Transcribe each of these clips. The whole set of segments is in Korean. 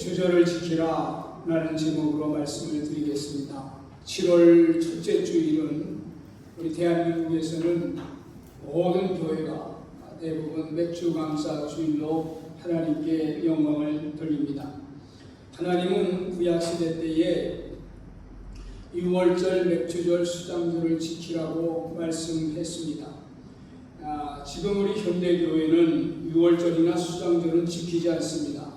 맥주절을 지키라 라는 제목으로 말씀을 드리겠습니다. 7월 첫째 주일은 우리 대한민국에서는 모든 교회가 대부분 맥주 감사 주일로 하나님께 영광을 돌립니다. 하나님은 구약시대 때에 유월절, 맥주절, 수장절을 지키라고 말씀했습니다. 지금 우리 현대교회는 유월절이나 수장절은 지키지 않습니다.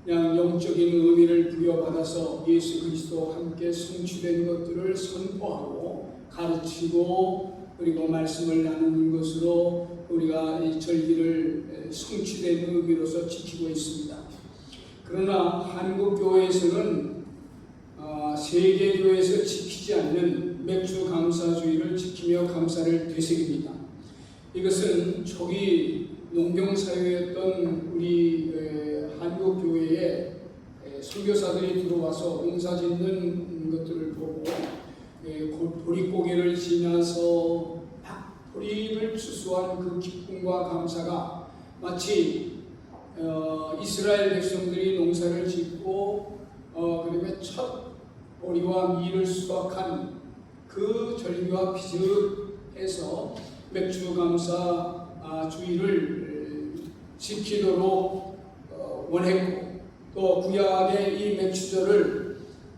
그냥 영적인 의미를 부여받아서 예수 그리스도와 함께 성취된 것들을 선포하고 가르치고 그리고 말씀을 나누는 것으로 우리가 이 절기를 성취된 의미로서 지키고 있습니다. 그러나 한국교회에서는 세계교회에서 지키지 않는 맥주 감사주의를 지키며 감사를 되새깁니다. 이것은 초기 농경사회였던 우리 한국교회에 선교사들이 들어와서 농사짓는 것들을 보고 보릿고개를 지나서 보리를 추수한 그 기쁨과 감사가 마치 이스라엘 백성들이 농사를 짓고 그다음에 첫 보리와 밀을 수확한 그 절기와 비슷해서 맥주 감사 주의를 지키도록 원했고, 또 구약의 이 맥주절을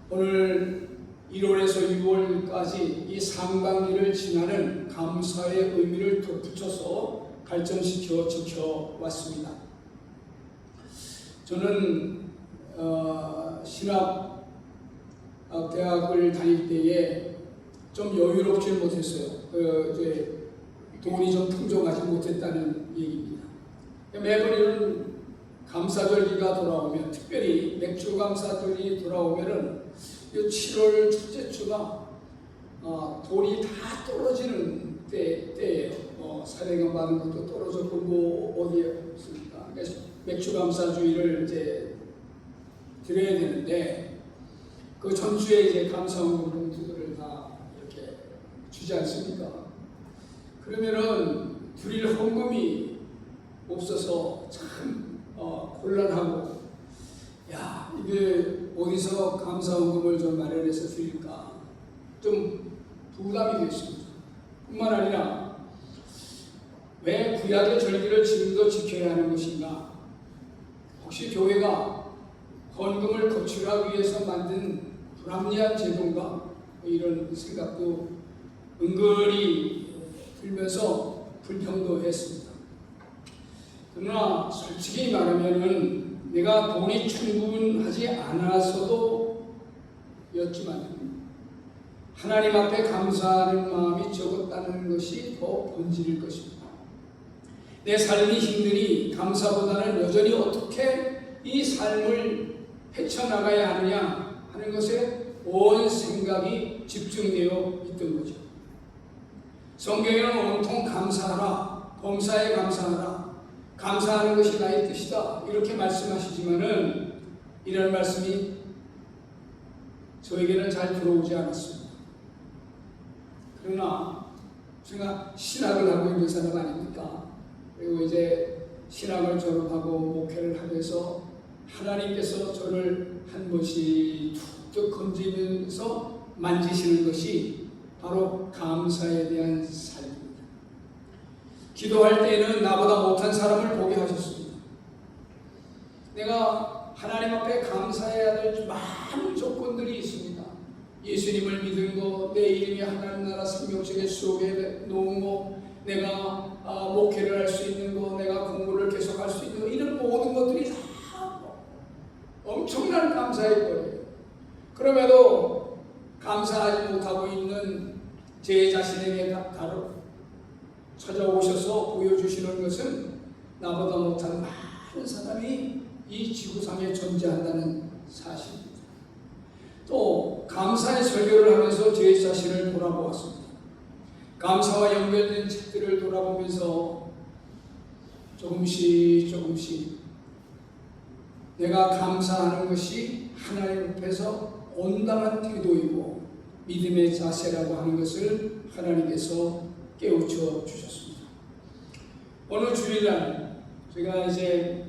오늘 1월에서 6월까지 이 상반기를 지나는 감사의 의미를 덧붙여서 발전시켜 지켜왔습니다. 저는 신학대학을 다닐 때에 좀 여유롭지 못했어요. 돈이 좀 풍족하지 못했다는 얘기입니다. 매번 이런 감사절기가 돌아오면, 특별히 맥주 감사절이 돌아오면은 7월 첫째 주가 돈이 다 떨어지는 때예요. 사례금 받은 것도 떨어졌고 뭐 어디에 없습니까? 그래서 맥주 감사주의를 이제 드려야 되는데 그 전주에 이제 감사원금 봉투들을 다 이렇게 주지 않습니까? 그러면은 드릴 헌금이 없어서 참 곤란하고, 이게 어디서 감사헌금을 좀 마련해서 드릴까 좀 부담이 됐습니다. 뿐만 아니라 왜 구약의 절기를 지금도 지켜야 하는 것인가? 혹시 교회가 헌금을 거출하기 위해서 만든 불합리한 제도인가? 이런 생각도 은근히 들면서 불평도 했습니다. 그러나 솔직히 말하면은 내가 돈이 충분하지 않아서도 였지만 하나님 앞에 감사하는 마음이 적었다는 것이 더 본질일 것입니다. 내 삶이 힘드니 감사보다는 여전히 어떻게 이 삶을 헤쳐나가야 하느냐 하는 것에 온 생각이 집중되어 있던 거죠. 성경에는 온통 감사하라, 범사에 감사하라, 감사하는 것이 나의 뜻이다 이렇게 말씀하시지만은 이런 말씀이 저에게는 잘 들어오지 않았습니다. 그러나 제가 신학을 하고 있는 사람 아닙니까? 그리고 이제 신학을 졸업하고 목회를 하면서 하나님께서 저를 한 번씩 툭툭 건지면서 만지시는 것이 바로 감사에 대한 삶입니다. 기도할 때에는 나보다 못한 사람을 보게 하셨습니다. 내가 하나님 앞에 감사해야 될 많은 조건들이 있습니다. 예수님을 믿은 거, 내 이름이 하나님 나라 생명책에 수록해 놓은 거, 내가 목회를 할 수 있는 거, 내가 공부를 계속할 수 있는 거, 이런 모든 것들이 다 엄청난 감사의 거예요. 그럼에도 감사하지 못하고 있는 제 자신에게 바로 찾아오셔서 보여주시는 것은 나보다 못한 많은 사람이 이 지구상에 존재한다는 사실입니다. 또 감사의 설교를 하면서 제 자신을 돌아보았습니다. 감사와 연결된 책들을 돌아보면서 조금씩 내가 감사하는 것이 하나님 앞에서 온당한 태도이고 믿음의 자세라고 하는 것을 하나님께서 깨우쳐 주셨습니다. 어느 주일날 제가 이제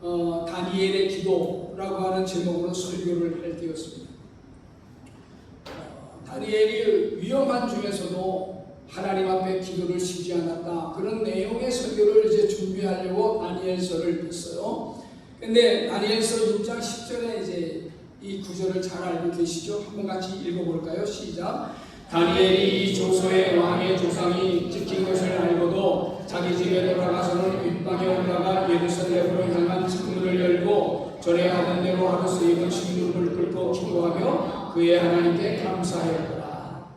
다니엘의 기도라고 하는 제목으로 설교를 할 때였습니다. 다니엘이 위험한 중에서도 하나님 앞에 기도를 쉬지 않았다. 그런 내용의 설교를 이제 준비하려고 다니엘서를 뺐어요. 근데 다니엘서 6장 10절에 이제 이 구절을 잘 알고 계시죠? 한번 같이 읽어볼까요? 시작. 다니엘이 이 조소의 왕의 조상이 찍힌 것을 알고도 자기 집에 돌아가서는 윗방에 올라가 예루살렘으로 향한 창문을 열고 전에 하던 대로 하루 세번 식물을 끓고 기도하며 그의 하나님께 감사하였더라.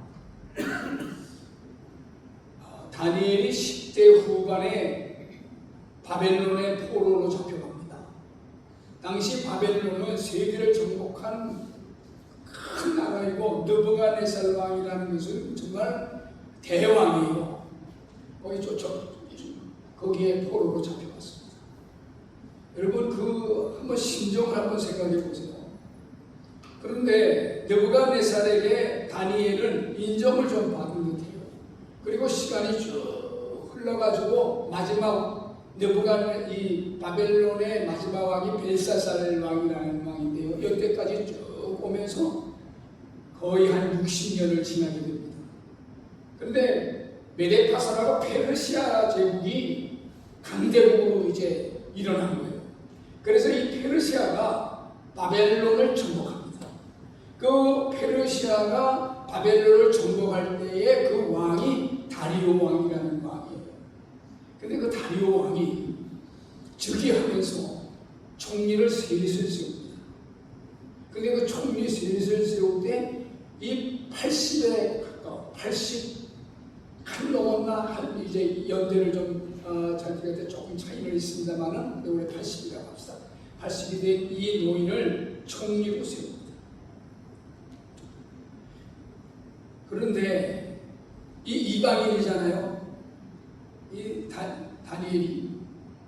다니엘이 10대 후반에 바벨론의 포로로 잡혀갑니다. 당시 바벨론은 세계를 정복한 큰 나라이고 느부갓네살 왕이라는 것은 정말 대왕이에요. 거기에 포로로 잡혀갔습니다. 여러분 한번 심정을 한번 생각해 보세요. 그런데 느부갓네살에게 다니엘은 인정을 좀 받은 듯해요. 그리고 시간이 쭉 흘러가지고 마지막 이 바벨론의 마지막 왕이 벨사살 왕이라는 왕인데요. 여태까지 쭉 오면서 거의 한 60년을 지나게 됩니다. 그런데 메데파사라고 페르시아 제국이 강대국으로 이제 일어난 거예요. 그래서 이 페르시아가 바벨론을 정복합니다. 그 페르시아가 바벨론을 정복할 때에 그 왕이 다리오 왕이라는 왕이에요. 근데 그 다리오 왕이 즉위하면서 총리를 셋을 세웁니다. 근데 그 총리 셋을 세울 때 이 80에 가까워 80 한 넘었나 이제 연대를 좀 자기가 조금 차이는 있습니다만은 우리 80이라고 합시다. 80이 된 이 노인을 총리로 세웁니다. 그런데 이 이방인이잖아요. 이 다니엘이.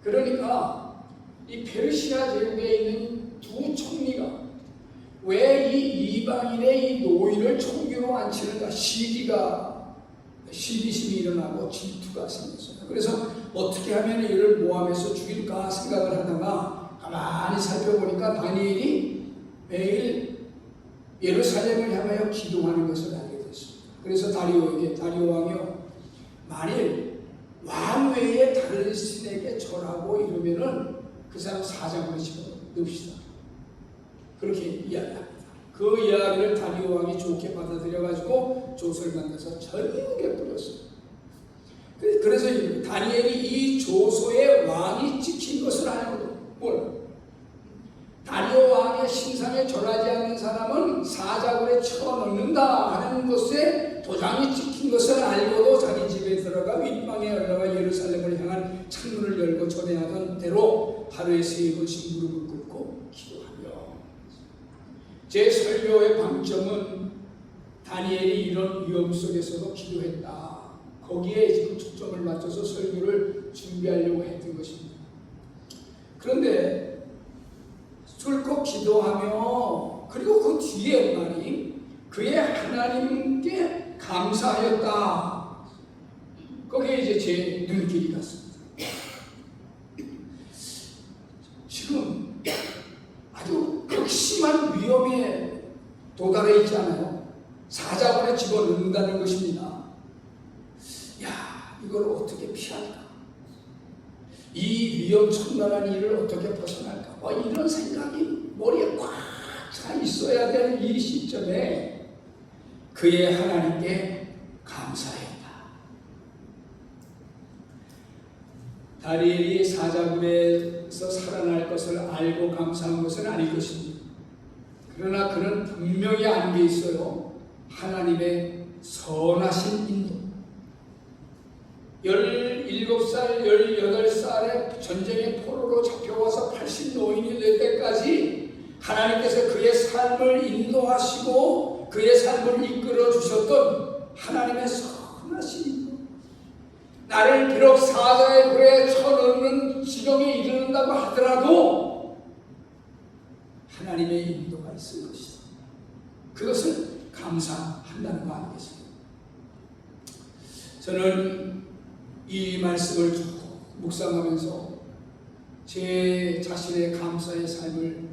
그러니까 이 페르시아 제국에 있는 두 총리가 왜 이 이방인의 이 노인을 총리로 앉히는가 시기심이 일어나고 질투가 생겼어요. 그래서 어떻게 하면 이를 모함해서 죽일까 생각을 하다가 가만히 살펴보니까 다니엘이 매일 예루살렘을 향하여 기도하는 것을 알게 됐습니다. 그래서 다리오 왕이요, 만일 왕 외에 다른 신에게 절하고 이러면은 그 사람 사자굴에 집어넣읍시다. 그렇게 이야기합니다. 그 이야기를 다리오 왕이 좋게 받아들여가지고 조서를 만나서 전역에 뿌렸어요. 그래서 다니엘이 이 조소의 왕이 찍힌 것을 알고도 다리오 왕의 신상에 절하지 않는 사람은 사자굴에 쳐넣는다 하는 것에 도장이 찍힌 것을 알고도 자기 집에 들어가 윗방에 올라가 예루살렘을 향한 창문을 열고 전해하던 대로 하루에 3번씩 무릎을 꿇고 기도하며, 제 설교의 방점은 다니엘이 이런 위험 속에서도 기도했다. 거기에 지금 초점을 맞춰서 설교를 준비하려고 했던 것입니다. 그런데 뚫고 기도하며, 그리고 그 뒤에 말이 그의 하나님께 감사하였다. 거기에 이제 제 눈길이 갔습니다. 지금 아주 극심한 위험에 도달해 있지 않아요? 사자굴에 집어넣는다는 것입니다. 야, 이걸 어떻게 피할까? 이 위험천만한 일을 어떻게 벗어날까? 이런 생각이 머리에 꽉 차 있어야 될 이 시점에 그의 하나님께 감사했다. 다니엘이 사자굴에서 살아날 것을 알고 감사한 것은 아닐 것입니다. 그러나 그는 분명히 아는 게 있어요. 하나님의 선하신 인도. 17살, 18살에 전쟁의 포로로 잡혀와서 80 노인이 될 때까지 하나님께서 그의 삶을 인도하시고 그의 삶을 이끌어 주셨던 하나님의 선하신 인도. 나를 비록 사자의 굴에 쳐넣는 지경에 이르는다고 하더라도 하나님의 인도가 있을 것이다. 그것을 감사한다는 거 아니겠습니까? 저는 이 말씀을 듣고 묵상하면서 제 자신의 감사의 삶을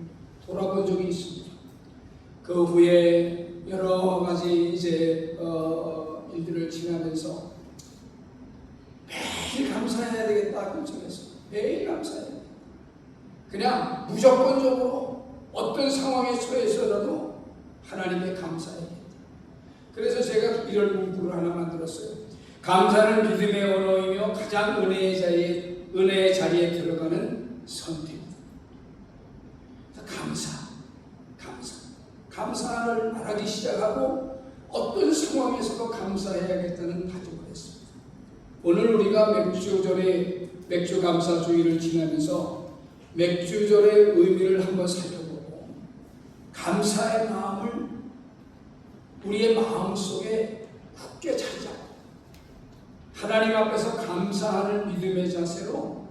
돌아본 적이 있습니다. 그 후에 여러 가지 이제 일들을 지나면서 매일 감사해야 되겠다 결정했어요. 매일 감사해야 돼. 그냥 무조건적으로 어떤 상황에 처해서라도 하나님께 감사해야겠다. 그래서 제가 이런 문구를 하나 만들었어요. 감사는 믿음의 언어이며 가장 은혜의 자리에 들어가는 선택입니다. 감사를 말하기 시작하고 어떤 상황에서도 감사해야겠다는 다짐을 했습니다. 오늘 우리가 맥주 감사주의를 지나면서 맥주절의 의미를 한번 살펴보고 감사의 마음을 우리의 마음속에 굳게 자리 잡고 하나님 앞에서 감사하는 믿음의 자세로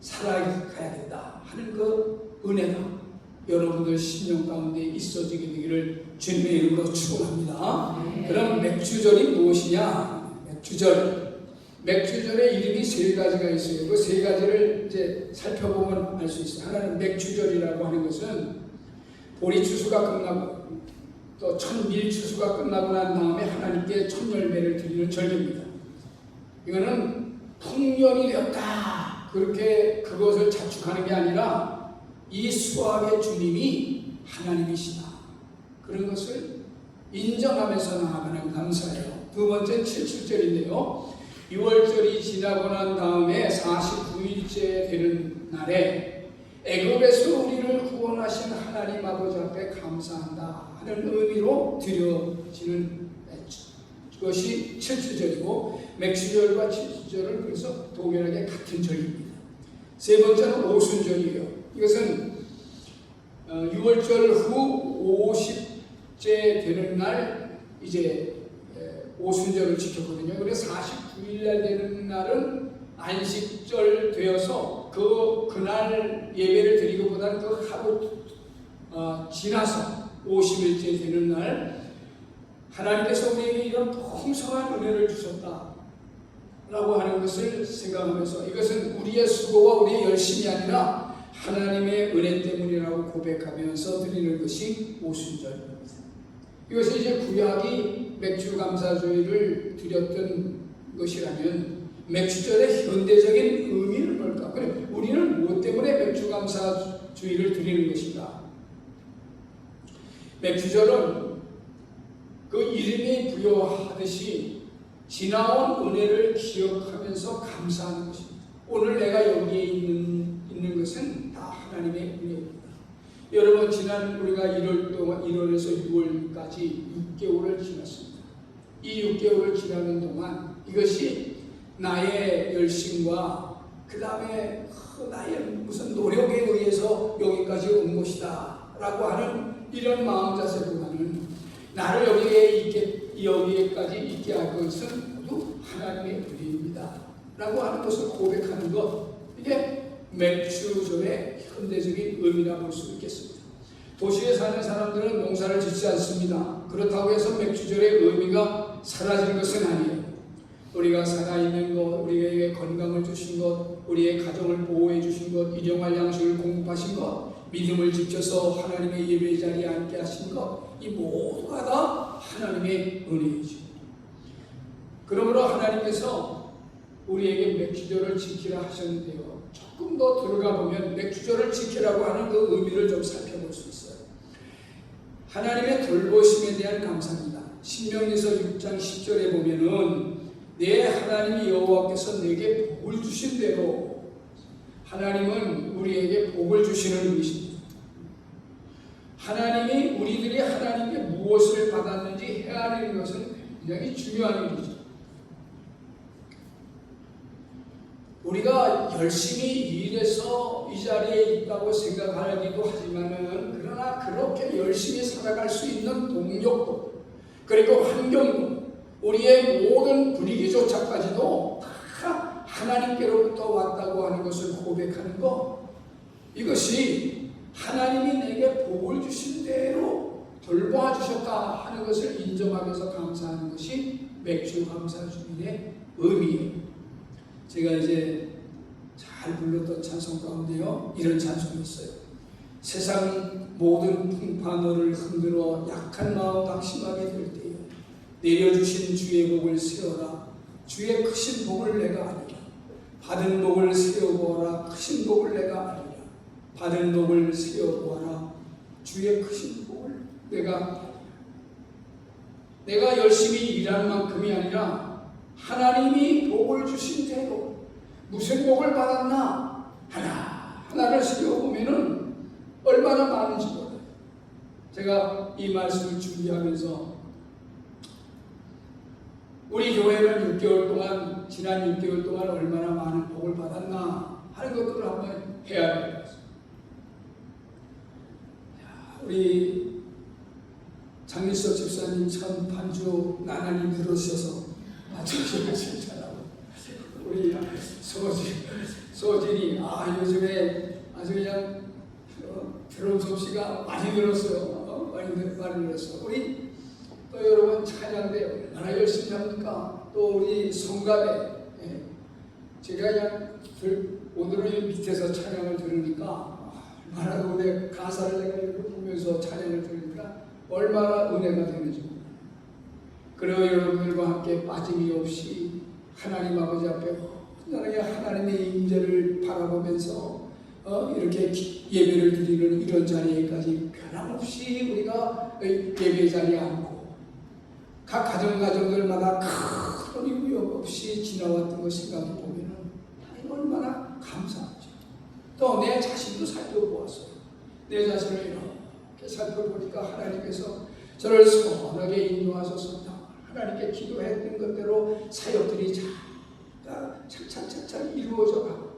살아가야겠다 하는 그 은혜가 여러분들 심령 가운데 있어지게 되기를 주님의 이름으로 축원합니다. 그럼 맥주절이 무엇이냐? 맥주절의 이름이 세 가지가 있어요. 그 세 가지를 이제 살펴보면 알 수 있어요. 하나는 맥주절이라고 하는 것은 보리 추수가 끝나고 또 천밀 추수가 끝나고 난 다음에 하나님께 천열매를 드리는 절기입니다. 이거는 풍년이 되었다 그렇게 그것을 자축하는 게 아니라 이 수확의 주님이 하나님이시다 그런 것을 인정하면서 나아가는 감사예요. 두 번째는 77절인데요. 6월절이 지나고 난 다음에 49일째 되는 날에 애굽에서 우리를 구원하신 하나님 아버지 앞에 감사한다 하는 의미로 드려지는 그것이 7주절이고 맥주절과 7주절은 그래서 동일하게 같은 절입니다. 세 번째는 오순절이에요. 이것은 6월절 후 50째 되는 날 이제 오순절을 지켰거든요. 그래서 49일 날 되는 날은 안식절 되어서 그날 예배를 드리고보다는 그 하루 지나서 50일째 되는 날 하나님께서 우리에게 이런 풍성한 은혜를 주셨다 라고 하는 것을 생각하면서 이것은 우리의 수고와 우리의 열심이 아니라 하나님의 은혜 때문이라고 고백하면서 드리는 것이 오순절입니다. 이것이 이제 구약이 맥주 감사주의를 드렸던 것이라면 맥주절의 현대적인 의미는 뭘까? 그럼 우리는 무엇 때문에 맥주 감사주의를 드리는 것인가? 맥주절은 그 이름이 부여하듯이 지나온 은혜를 기억하면서 감사하는 것입니다. 오늘 내가 여기에 있는 것은 다 하나님의 은혜입니다. 여러분 지난 우리가 1월에서 6월까지 6개월을 지났습니다. 이 6개월을 지나는 동안 이것이 나의 열심과 그 다음에 나의 무슨 노력에 의해서 여기까지 온 것이다 라고 하는 이런 마음 자세보다는 나를 여기에까지 있게 할 것은 모두 하나님의 은혜입니다 라고 하는 것을 고백하는 것, 이게 맥주절의 현대적인 의미라 볼 수 있겠습니다. 도시에 사는 사람들은 농사를 짓지 않습니다. 그렇다고 해서 맥주절의 의미가 사라진 것은 아니에요. 우리가 살아있는 것, 우리에게 건강을 주신 것, 우리의 가정을 보호해 주신 것, 일용할 양식을 공급하신 것, 믿음을 지켜서 하나님의 예배 자리에 앉게 하신 것, 이 모두가 다 하나님의 은혜이죠. 그러므로 하나님께서 우리에게 맥주절을 지키라 하셨는데요. 조금 더 들어가 보면 맥주절을 지키라고 하는 그 의미를 좀 살펴볼 수 있어요. 하나님의 돌보심에 대한 감사입니다. 신명기서 6장 10절에 보면은 내 하나님 여호와께서 내게 복을 주신 대로, 하나님은 우리에게 복을 주시는 분이십니다. 하나님이 우리들이 하나님께 무엇을 받았는지 헤아리는 것은 굉장히 중요한 일이죠. 우리가 열심히 일해서 이 자리에 있다고 생각하기도 하지만은, 그러나 그렇게 열심히 살아갈 수 있는 동력도, 그리고 환경도, 우리의 모든 분위기조차까지도 다 하나님께로부터 왔다고 하는 것을 고백하는 것, 이것이 하나님이 내게 복을 주신 대로 돌보아 주셨다 하는 것을 인정하면서 감사하는 것이 맥주 감사주일의 의미예요. 제가 이제 잘 불렀던 찬송 가운데요 이런 찬송이 있어요. 세상 모든 풍파 너를 흔들어 약한 마음 낙심하게 될 때에 내려주신 주의 복을 세워라. 주의 크신 복을 내가 아니라. 받은 복을 세워보아라. 크신 복을 내가 아니라. 받은 복을 세워보아라. 주의 크신 복을 내가 열심히 일한 만큼이 아니라 하나님이 복을 주신 대로 무슨 복을 받았나 하나를 세워보면은 얼마나 많은지 몰라요. 제가 이 말씀을 준비하면서 우리 교회는 6개월 동안, 지난 6개월 동안 얼마나 많은 복을 받았나 하는 것들을 한번 해야 될 것 같습니다. 우리 장일석 집사님 참 반주 나날이 늘으셔서 맞추시면 잘하고, 우리 소진이 요즘에 아주 그냥 들어온 솜씨가 많이 늘었어요. 많이 늘었어. 우리 또 여러분 찬양대 얼마나 열심히 합니까? 또 우리 성가대, 제가 그냥 오늘은 밑에서 찬양을 들으니까 얼마나 은혜, 가사를 내가 이렇게 보면서 찬양을 들으니까 얼마나 은혜가 되는지 몰라요. 그리고 여러분들과 함께 빠짐이 없이 하나님 아버지 앞에 하나님의 임재를 바라보면서 이렇게 예배를 드리는 이런 자리에까지 변함없이 우리가 예배 자리에 앉고 각 가정들마다 큰 위협 없이 지나왔던 것 생각해 보면 얼마나 감사하죠. 또 내 자신도 살펴보았어요. 내 자신을 이렇게 살펴보니까 하나님께서 저를 선하게 인도하셔서 하나님께 기도했던 것대로 사역들이 차차차차 이루어져 가고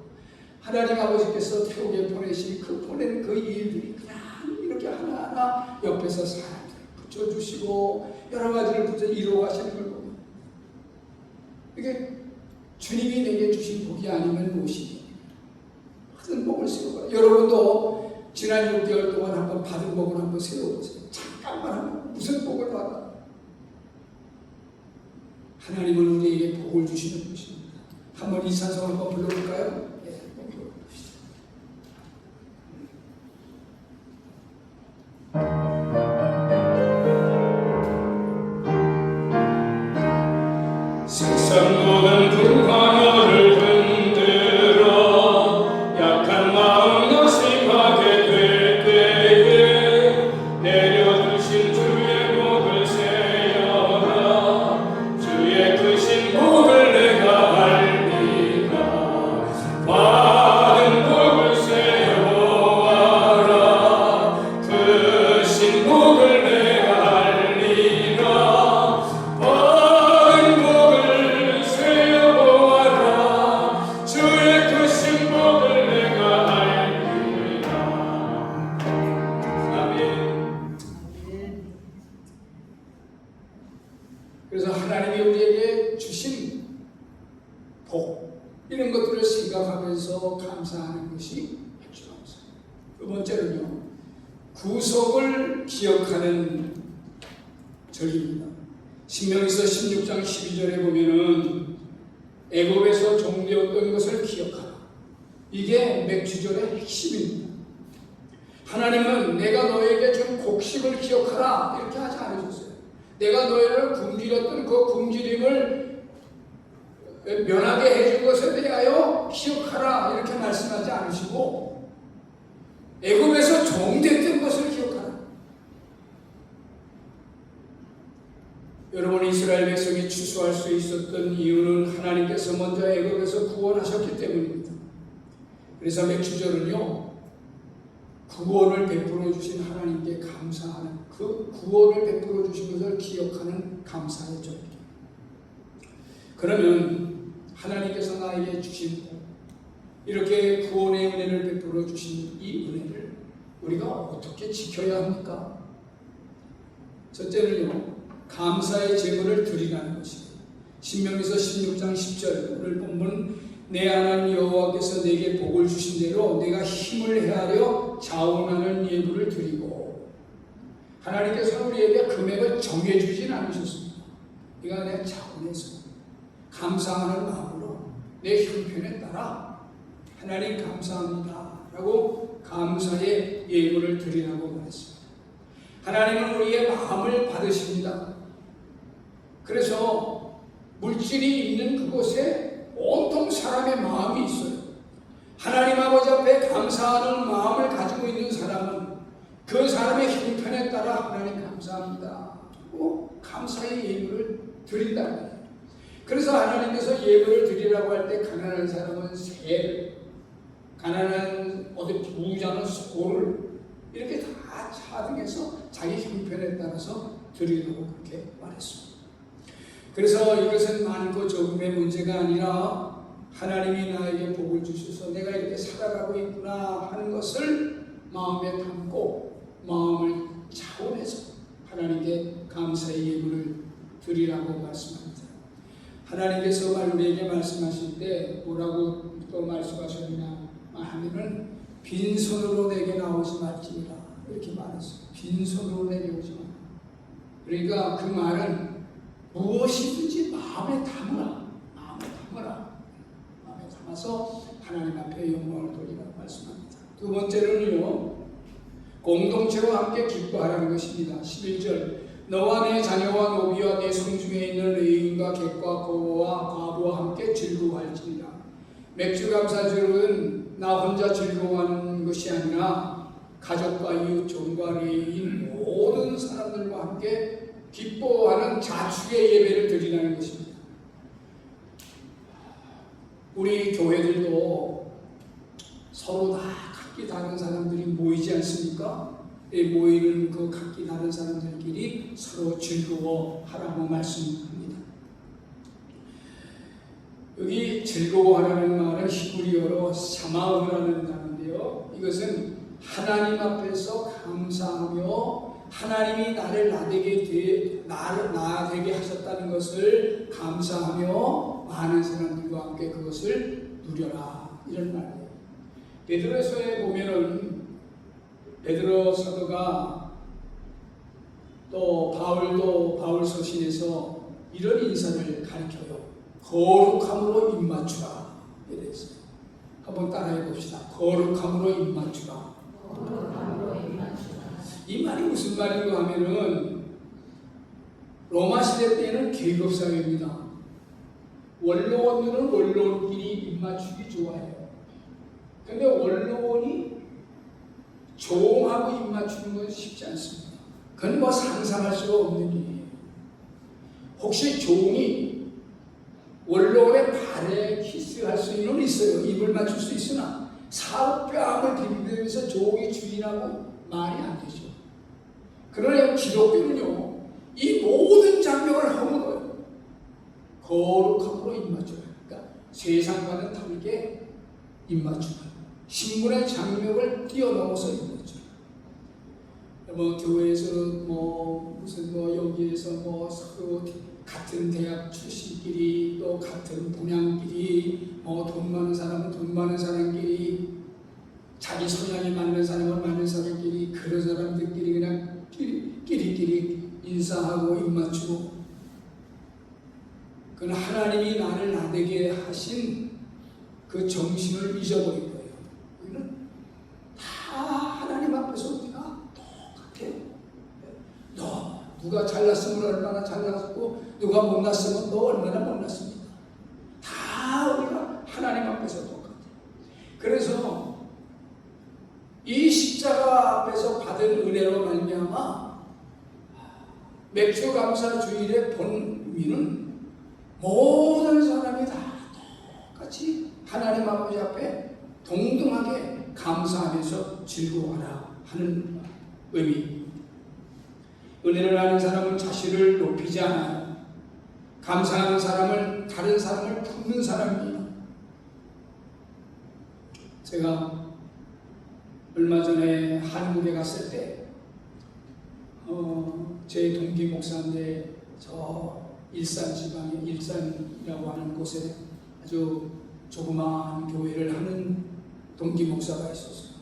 하나님 아버지께서 태국에 보내신 보낸 그 일들이 그냥 이렇게 하나하나 옆에서 사람들을 붙여주시고 여러 가지를 붙여 이루어 가시는 걸 보면 이게 주님이 내게 주신 복이 아니면 무엇이니? 큰 복을 세워봐라. 여러분도 지난 6개월 동안 한번 받은 복을 한번 세워보세요. 잠깐만 하면 무슨 복을 받아? 하나님은 우리에게 복을 주시는 것입니다. 한번 이 찬송 한번 불러볼까요? 세상 모든 풍파 너를 흔들어 약한 마음 낙심하게 될 때에 내려주신 주의 복을 세어라. 주의 크신 복을 내가 알리라. 받은 복을 세워보아라. 크신 복을 내가 알리라. 그래서 하나님이 우리에게 주신 복 이런 것들을 생각하면서 감사하는 것이 백주감사. 두 번째는요, 구속을 기억하는 절기입니다. 신명기서 16장 12절에 보면은 애굽에서 종되었던 것을 기억하라. 이게 맥주절의 핵심입니다. 하나님은 내가 너에게 준 곡식을 기억하라 이렇게 하지 않으셨어요. 내가 너희를 굶주렸던 그 굶주림을 면하게 해준 것에 대하여 기억하라 이렇게 말씀하지 않으시고 애굽에서 종됐던 것을 기억하라. 여러분, 이스라엘 백성이 추수할 수 있었던 이유는 하나님께서 먼저 애굽에서 구원하셨기 때문입니다. 그래서 맥주절은요, 구원을 베풀어 주신 하나님께 감사하는, 그 구원을 베풀어 주신 것을 기억하는 감사의 절기입니다. 그러면 하나님께서 나에게 주신 이렇게 구원의 은혜를 베풀어 주신 이 은혜를 우리가 어떻게 지켜야 합니까? 첫째는요, 감사의 제물을 드리라는 것입니다. 신명기서 16장 10절 오늘 본문, 내 하나님 여호와께서 내게 복을 주신 대로 내가 힘을 헤아려 자원하는 예물을 드리고, 하나님께서 우리에게 금액을 정해주진 않으셨습니다. 네가 내 자원해서 감사하는 마음으로 내 형편에 따라 하나님 감사합니다 라고 감사의 예물을 드리라고 말했습니다. 하나님은 우리의 마음을 받으십니다. 그래서 물질이 있는 그곳에 온통 사람의 마음이 있어요. 하나님 아버지 앞에 감사하는 마음을 가지고 있는 사람은 그 사람의 형편에 따라 하나님 감사합니다 하고 감사의 예물을 드린다는 거예요. 그래서 하나님께서 예물을 드리라고 할 때 가난한 사람은 새를, 가난한 어디 부자는 소를 이렇게 다 차등해서 자기 형편에 따라서 드리라고 그렇게 말했습니다. 그래서 이것은 많고 적음의 문제가 아니라 하나님이 나에게 복을 주셔서 내가 이렇게 살아가고 있구나 하는 것을 마음에 담고 마음을 차원해서 하나님께 감사의 예물을 드리라고 말씀합니다. 하나님께서 우리에게 말씀하실 때 뭐라고 또 말씀하셨느냐 하면은 빈손으로 내게 나오지 말지니라 이렇게 말했어요. 빈손으로 내게 오지 마라. 그러니까 그 말은 무엇이든지 마음에 담으라. 마음에 담아서 하나님 앞에 영광을 돌리라고 말씀합니다. 두 번째로는요, 공동체와 함께 기뻐하라는 것입니다. 11절 너와 내 자녀와 노비와 내 성중에 있는 레인과 객과 고와 과부와 함께 즐거워할지니라. 맥주 감사절은 나 혼자 즐거워하는 것이 아니라 가족과 이웃, 종과 레인 모든 사람들과 함께 기뻐하는 자축의 예배를 드리라는 것입니다. 우리 교회들도 서로 다 각기 다른 사람들이 모이지 않습니까? 모이는 그 각기 다른 사람들끼리 서로 즐거워하라고 말씀합니다. 여기 즐거워하라는 말은 히브리어로 샤마우라는 단어인데요. 이것은 하나님 앞에서 감사하며 하나님이 나를 나되게 하셨다는 것을 감사하며 많은 사람들과 함께 그것을 누려라 이런 말이에요. 베드로서에 보면은 베드로 사도가 또 바울도 바울 서신에서 이런 인사를 가르쳐요. 거룩함으로 입맞추라 이랬어요. 한번 따라해 봅시다. 거룩함으로 입맞추라. 이 말이 무슨 말인가 하면은 로마 시대 때는 계급 사회입니다. 원로원들은 원로원끼리 입맞추기 좋아해요. 근데 원로원이 종하고 입맞추는 건 쉽지 않습니다. 그건 뭐 상상할 수가 없는 일이에요. 혹시 종이 원로원의 발에 키스할 수 있는 건 있어요. 입을 맞출 수 있으나 사흘뺨을 들이대면서 종이 주인하고 말이 안 되죠. 그러나 기독교는요, 이 모든 장벽을 허물어요. 거룩함으로 입맞춰요. 그러니까 세상과는 다르게 입맞춰요. 신분의 장벽을 뛰어넘어서 입맞춰요. 뭐 교회에서 무슨 여기에서 서로 같은 대학 출신끼리 또 같은 분양끼리 돈 많은 사람은 돈 많은 사람끼리 자기 성향이 맞는 사람은 맞는 사람끼리 그런 사람들끼리 그냥 끼리끼리 인사하고 입맞추고 그건 하나님이 나를 나되게 하신 그 정신을 잊어버린 거예요. 우리는 다 하나님 앞에서 우리가 똑같아요. 너 누가 잘났으면 얼마나 잘났고 누가 못났으면 너 얼마나 못났습니다. 다 우리가 하나님 앞에서 똑같아요. 그래서 이 십자가 앞에서 받은 은혜로 말미암아 맥주 감사 주일의 본미는 모든 사람이 다 똑같이 하나님 아버지 앞에 동등하게 감사하면서 즐거워하라 하는 의미. 은혜를 아는 사람은 자신을 높이지 않아요. 감사하는 사람은 다른 사람을 품는 사람입니다. 제가 얼마 전에 한국에 갔을 때 제 동기 목사인데 저 일산 지방의 일산이라고 하는 곳에 아주 조그마한 교회를 하는 동기 목사가 있었어요.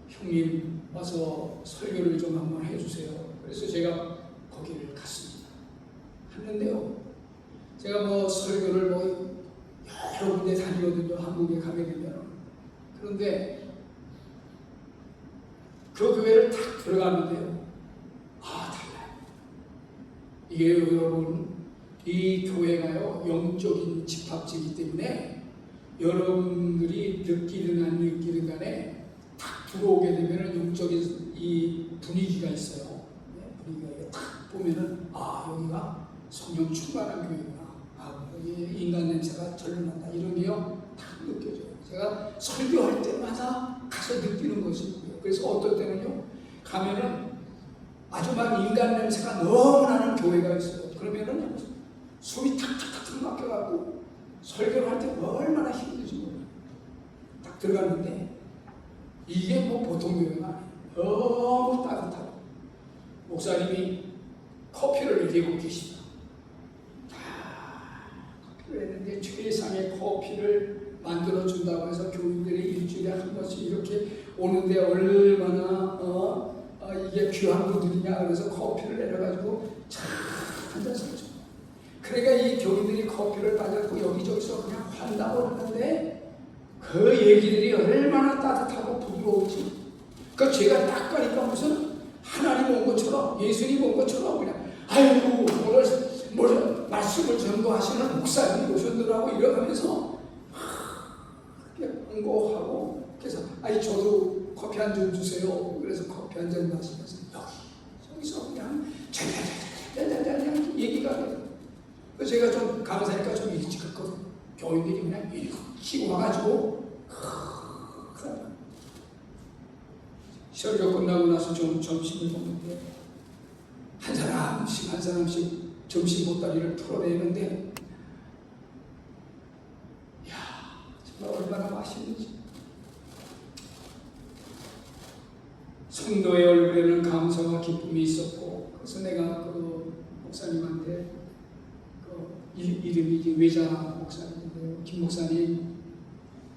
형님 와서 설교를 좀 한번 해주세요. 그래서 제가 거기를 갔습니다. 했는데요, 제가 설교를 여러 군데 다니거든요. 한국에 가게 되면 그런데 그 교회를 딱 들어가는데요. 달라요. 이게 여러분, 이 교회가요, 영적인 집합지이기 때문에 여러분들이 느끼든 안 느끼든 간에 딱 들어오게 되면 영적인 이 분위기가 있어요. 분위기가 딱 보면은 여기가 성령 충만한 교회구나. 여기 인간 냄새가 절로 난다. 이런 게요, 딱 느껴져요. 제가 설교할 때마다 가서 느끼는 것이고요. 그래서 어떨 때는요, 가면은 아주 막 인간 냄새가 너무 나는 교회가 있어요. 그러면은 숨이 탁탁탁 막혀가지고 설교를 할 때 얼마나 힘든지 몰라요. 딱 들어갔는데 이게 뭐 보통 교회가 아니에요. 너무 따뜻하고 목사님이 커피를 내리고 계십니다. 커피를 했는데 최상의 커피를 만들어준다고 해서 교인들이 일주일에 한 번씩 이렇게 오는데 얼마나 이게 귀한 분들이냐. 그래서 커피를 내려가지고 한잔 사줘. 그러니까 이 교인들이 커피를 따졌고 여기저기서 그냥 환다고 그러는데 그 얘기들이 얼마나 따뜻하고 부드러운지. 그 제가 딱 가니까 무슨 하나님 온 것처럼, 예수님 온 것처럼 그냥 아이고 오늘 말씀을 전도하시는 목사님이 오셨더라고 이러면서 응고하고. 그래서 저도 커피 한 잔 주세요. 그래서 커피 한 잔 마시면서 여기서 그냥 잘 얘기가 돼요. 제가 좀 감사하니까 좀 일찍 갔거든요. 교인들이 그냥 일찍 와가지고 설교 끝나고 나서 좀 점심을 먹는데 한 사람씩 점심 보따리를 풀어내는데 정말 얼마나 맛있는지. 성도의 얼굴에는 감사와 기쁨이 있었고, 그래서 내가 그 목사님한테 이름이 외자 목사님인데요. 김 목사님,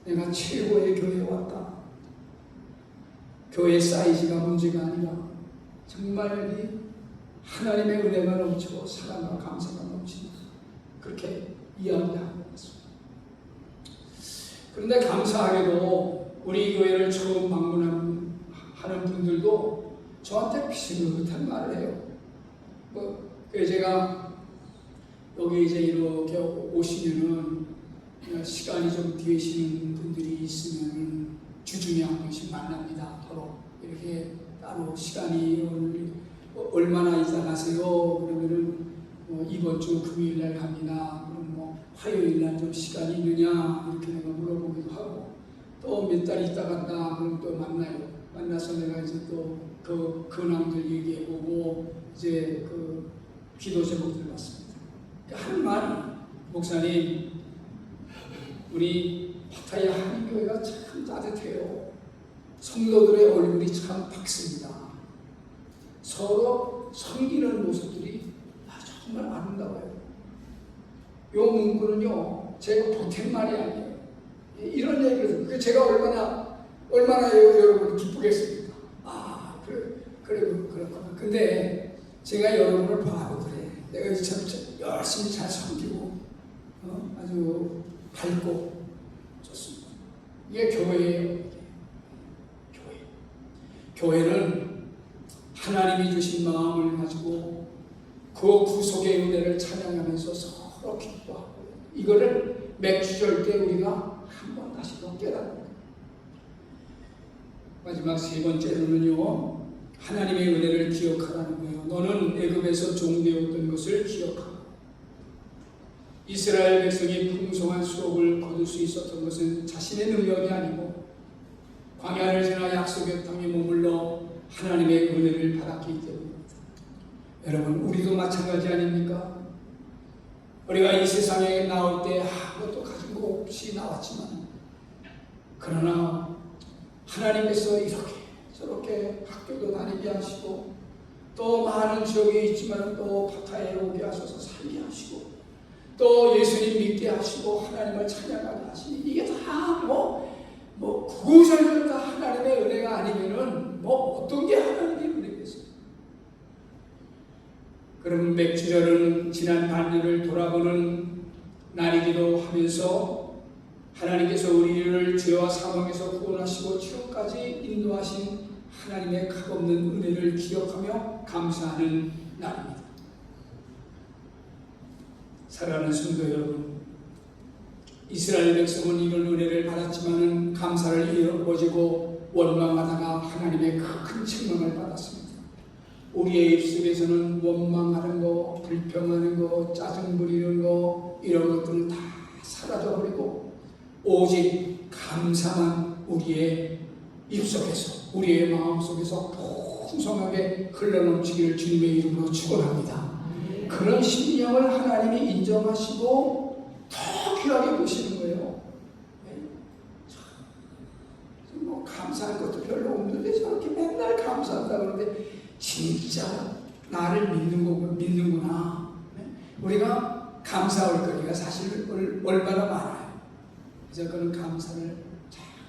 내가 최고의 교회에 왔다. 교회 사이즈가 문제가 아니라 정말 여기 하나님의 은혜가 넘치고 사랑과 감사가 넘칩니다. 그렇게 이야기하고 있습니다. 그런데 감사하게도 우리 교회를 처음 방문하는 분들도 저한테 비슷한 말을 해요. 제가 여기 이렇게 오시면은 시간이 좀 되시는 분들이 있으면은 주중에 한 번씩 만납니다. 서로 이렇게 따로 시간이 얼마나 있다 가세요? 그러면은 이번 주 금요일 날 갑니다. 그럼 화요일 날 좀 시간이 있느냐? 이렇게 내가 물어보기도 하고, 또 몇 달 있다 간다. 그럼 또 만나요. 만나서 내가 이제 또 그 근황들 얘기해보고 이제 그 기도 제목들 받습니다. 한 말이, 목사님, 우리 파타야 한인교회가 참 따뜻해요. 성도들의 얼굴이 참 밝습니다. 서로 섬기는 모습들이 정말 아름다워요. 이 문구는요, 제가 보탠 말이 아니에요. 이런 얘기를 제가 얼마나 여러분을 기쁘겠습니까? 그렇구나. 근데 제가 여러분을 봐도 그래. 내가 참 열심히 잘 섬기고 아주 밝고 좋습니다. 이게 교회예요. 교회는 하나님이 주신 마음을 가지고 그 구속의 은혜를 찬양하면서 서로 기뻐하고, 이거를 맥주절 때 우리가 한 번 다시 더 깨닫는 거예요. 마지막 세 번째로는요, 하나님의 은혜를 기억하라는 거예요. 너는 애굽에서 종되었던 것을 기억하라. 이스라엘 백성이 풍성한 수업을 거둘 수 있었던 것은 자신의 능력이 아니고 광야를 지나 약속의 땅에 머물러 하나님의 은혜를 받았기 때문입니다. 여러분, 우리도 마찬가지 아닙니까? 우리가 이 세상에 나올 때 아무것도 가진 거 없이 나왔지만, 그러나 하나님께서 이렇게 저렇게 학교도 다니게 하시고, 또 많은 지역에 있지만 또 파타야에 오게 하셔서 살게 하시고, 또 예수님 믿게 하시고 하나님을 찬양하게 하시니, 이게 다 구구절절 다 하나님의 은혜가 아니면은 어떤 게 하나님의 은혜겠어요? 그럼 맥주절은 지난 반년을 돌아보는 날이기도 하면서 하나님께서 우리를 죄와 사망에서 구원하시고 지금까지 인도하신 하나님의 값없는 은혜를 기억하며 감사하는 날입니다. 사랑하는 성도 여러분, 이스라엘 백성은 이런 은혜를 받았지만 감사를 잃어버리고 원망하다가 하나님의 큰 책망을 받았습니다. 우리의 입속에서는 원망하는 거, 불평하는 거, 짜증 부리는 거, 이런 것들은 다 사라져버리고 오직 감사만 우리의 입속에서, 우리의 마음속에서 풍성하게 흘러넘치기를 주님의 이름으로 축원합니다. 그런 심령을 하나님이 인정하시고 더 귀하게 보시는 거예요. 뭐 감사할 것도 별로 없는데 저렇게 맨날 감사한다 그러는데 진짜 나를 믿는구나. 우리가 감사할 거리가 사실 얼마나 많아요. 그래서 그런 감사를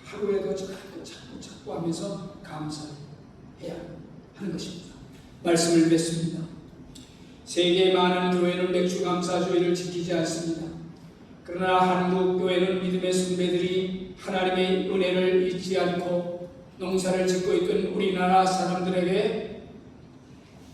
하루에도 자꾸 하면서 감사해야 하는 것입니다. 말씀을 맺습니다. 세계의 많은 교회는 맥주 감사주의를 지키지 않습니다. 그러나 한국 교회는 믿음의 선배들이 하나님의 은혜를 잊지 않고 농사를 짓고 있던 우리나라 사람들에게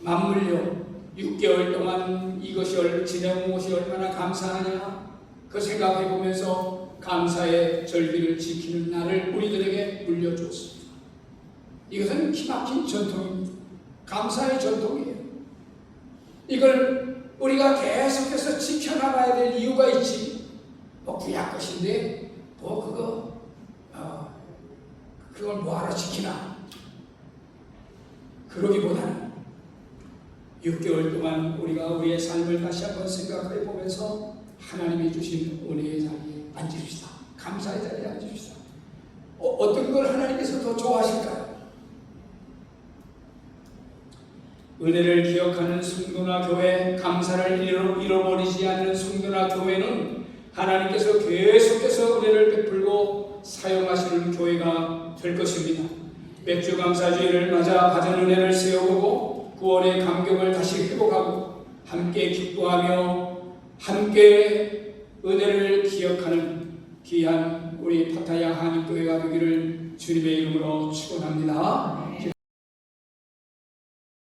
맞물려 6개월 동안 이것이 지내온 것이 얼마나 감사하냐 그 생각해 보면서 감사의 절기를 지키는 날을 우리들에게 물려주었습니다. 이것은 기막힌 전통입니다. 감사의 전통이에요. 이걸 우리가 계속해서 지켜나가야 될 이유가 있지. 뭐 구약 것인데 그걸 뭐하러 지키나. 그러기보다는 6개월 동안 우리가 우리의 삶을 다시 한번 생각해 보면서 하나님이 주신 은혜의 자리에 앉으시다. 감사의 자리에 앉으시다. 어떤 걸 하나님께서 더 좋아하실까요? 은혜를 기억하는 성도나 교회, 감사를 잃어버리지 않는 성도나 교회는 하나님께서 계속해서 은혜를 베풀고 사용하시는 교회가 될 것입니다. 맥주 감사주의를 맞아 받은 은혜를 세워보고 구원의 감격을 다시 회복하고 함께 기뻐하며 함께 은혜를 기억하는 귀한 우리 파타야 한인교회가 되기를 주님의 이름으로 축원합니다.